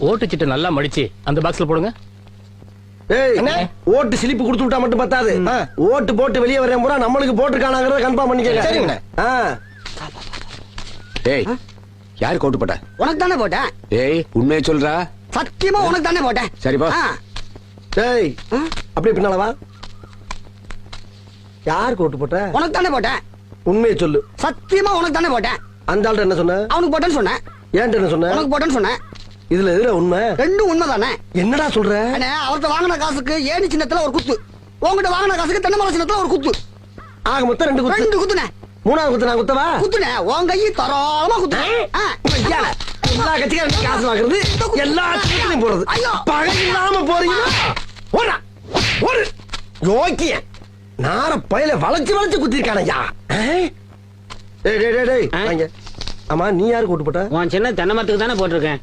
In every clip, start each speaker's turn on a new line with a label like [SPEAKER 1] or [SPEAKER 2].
[SPEAKER 1] ஓட்டு சீட்டை நல்லா மடிச்சு அந்த பாக்ஸ்ல போடுங்க.
[SPEAKER 2] ஓட்டு சிலிப்பு கொடுத்து விட்டா மட்டும் பத்தாது. ஓட்டு போட்டு வெளியே வரேன் பூரா நம்மளுக்கு போட்டுருக்கானாங்கிறத கன்ஃபார்ம் பண்ணிக்கங்க.
[SPEAKER 3] ஏய், யாருக்கு ஓட்டு போட்ட?
[SPEAKER 4] உனக்கு தானே போட்டேன்.
[SPEAKER 3] ஏய், உண்மையை சொல்றா?
[SPEAKER 4] சத்தியமா உனக்கு தானே போட்டேன்.
[SPEAKER 3] சரிப்பா.
[SPEAKER 2] டேய், அப்படியே பின்னால வா. யாருக்கு ஓட்டு போட்ட?
[SPEAKER 4] உனக்கு தானே போட்டேன்.
[SPEAKER 2] உண்மையை சொல்லு.
[SPEAKER 4] சத்தியமா உனக்கு தானே போட்டேன்.
[SPEAKER 2] அந்த ஆள்கிட்ட என்ன சொன்ன?
[SPEAKER 4] அவனுக்கு போட்டேன்னு சொன்னேன்.
[SPEAKER 2] ஏன்ட்ட என்ன சொன்ன?
[SPEAKER 4] உனக்கு போட்டேன்னு சொன்னேன்.
[SPEAKER 2] இதுல எதுல உண்மை?
[SPEAKER 4] ரெண்டும் உண்மை தானே.
[SPEAKER 2] என்னடா சொல்ற?
[SPEAKER 4] அவர்கிட்ட வாங்கின காசுக்கு ஏணி சின்னத்துல ஒரு குத்து, உங்ககிட்ட வாங்கின காசுக்கு தென்னை சின்னத்துல ஒரு குத்து.
[SPEAKER 2] ஆக மொத்தம் ரெண்டு குத்து.
[SPEAKER 4] ரெண்டு குத்துனே.
[SPEAKER 2] மூணாவது குத்து நான் குத்தவா?
[SPEAKER 4] குத்துனே. உன் கையை தரோளமா குத்துனேன்.
[SPEAKER 2] எல்லா கட்சிக்காரும் காசு வாங்குறது, எல்லா கட்சிகளையும் போறது. பகை இல்லாம போறீங்கன்னா ஓடா ஒரு யோக்கிய நார பயில வளைச்சு வளைச்சு குத்திருக்கானையா. ஆமா, நீ யாருக்கு ஓட்டு போட்ட?
[SPEAKER 5] உன் சின்ன தென்னை மரத்துக்கு தானே போட்டிருக்கேன்.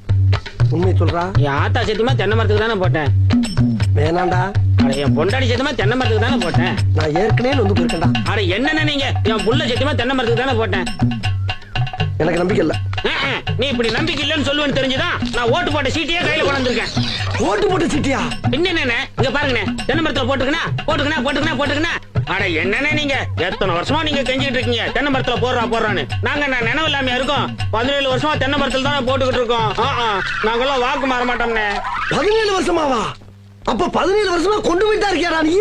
[SPEAKER 2] உண்மையை சொல்றா?
[SPEAKER 5] என் ஆத்தா சத்தியமா தென்னை மரத்துக்கு தானே போட்டேன்.
[SPEAKER 2] வேணாண்டா.
[SPEAKER 5] அட, என் பொண்டாடி சத்தியமா தென்னை மரத்துக்கு தானே போட்டேன்.
[SPEAKER 2] நான் ஏற்கனவே வந்து போயிருக்கேன்டா.
[SPEAKER 5] அட, என்னென்ன நீங்க? என் புள்ள சத்தியமா தென்னை மரத்துக்கு தானே போட்டேன்.
[SPEAKER 2] எனக்கு நம்பிக்கை இல்ல.
[SPEAKER 5] நீ இப்படி நம்பிக்கை இல்லன்னு சொல்லுவேன்னு தெரிஞ்சுதான் நான் ஓட்டு போட்ட சீட்டையே கையில கொண்டு வந்திருக்கேன்.
[SPEAKER 2] ஓட்டு போட்ட சீட்டியா?
[SPEAKER 5] என்னென்ன இங்க பாருங்கண்ணே, தென்னை மரத்துல போட்டுக்கணா. அட, என்னென்ன நீங்க எத்தனை வருஷமா நீங்க கெஞ்சிட்டு இருக்கீங்க தென்னை மரத்துல போடுறான்னு. நாங்க நினைவு இல்லாம இருக்கோம். 17 வருஷமா தென்னை மரத்துல தானே போட்டுக்கிட்டு இருக்கோம். நாங்கெல்லாம் வாக்கு மாற மாட்டோம்னே.
[SPEAKER 2] 17 வருஷமாவா? அப்ப 17 வருஷமா கொண்டு போயிட்டா இருக்கியாடா நீ?